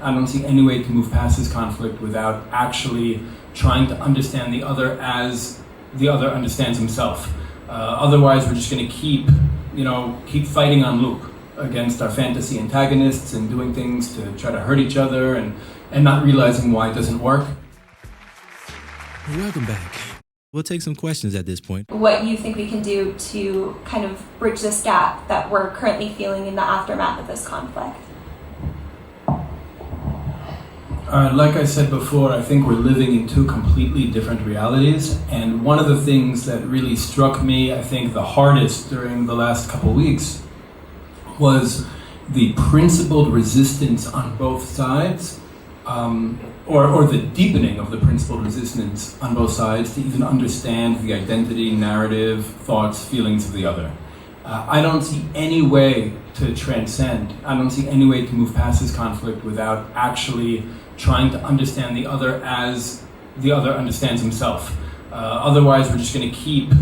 I don't see any way to move past this conflict without actually trying to understand the other as the other understands himself. Otherwise, we're just going to keep fighting on loop against our fantasy antagonists and doing things to try to hurt each other and not realizing why it doesn't work. Welcome back. We'll take some questions at this point. What you think we can do to kind of bridge this gap that we're currently feeling in the aftermath of this conflict? Like I said before, I think we're living in two completely different realities. And one of the things that really struck me, I think, the hardest during the last couple weeks was the principled resistance on both sides, or the deepening of the principled resistance on both sides to even understand the identity, narrative, thoughts, feelings of the other. I don't see any way to transcend, I don't see any way to move past this conflict without actually trying to understand the other as the other understands himself. Otherwise, we're just going to keep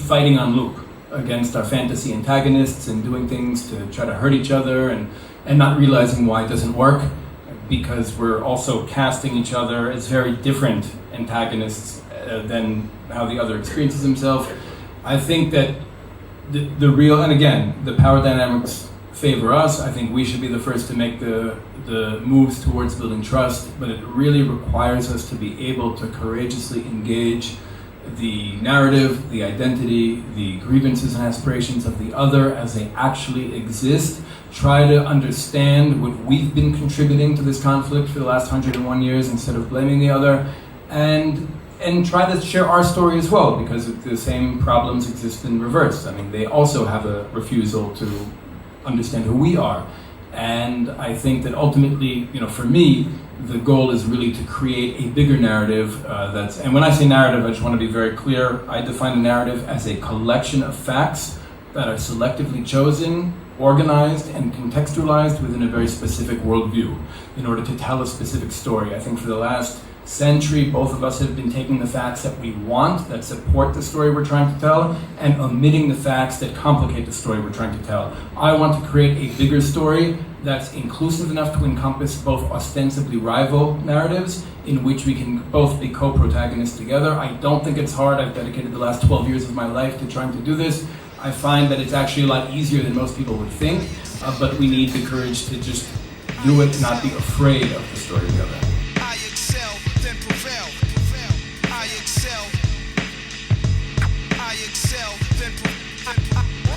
fighting on loop against our fantasy antagonists and doing things to try to hurt each other and not realizing why it doesn't work, because we're also casting each other as very different antagonists than how the other experiences himself. I think that the real, and again, the power dynamics favor us. I think we should be the first to make the moves towards building trust, but it really requires us to be able to courageously engage the narrative, the identity, the grievances and aspirations of the other as they actually exist. Try to understand what we've been contributing to this conflict for the last 101 years instead of blaming the other, and try to share our story as well, because the same problems exist in reverse. I mean, they also have a refusal to understand who we are. And I think that ultimately, for me, the goal is really to create a bigger narrative and when I say narrative, I just want to be very clear. I define a narrative as a collection of facts that are selectively chosen, organized, and contextualized within a very specific worldview in order to tell a specific story. I think for the last century, both of us have been taking the facts that we want, that support the story we're trying to tell, and omitting the facts that complicate the story we're trying to tell. I want to create a bigger story that's inclusive enough to encompass both ostensibly rival narratives in which we can both be co-protagonists together. I don't think it's hard. I've dedicated the last 12 years of my life to trying to do this. I find that it's actually a lot easier than most people would think, but we need the courage to just do it, not be afraid of the story together. I excel, then prevail. I excel. I excel, then prevail.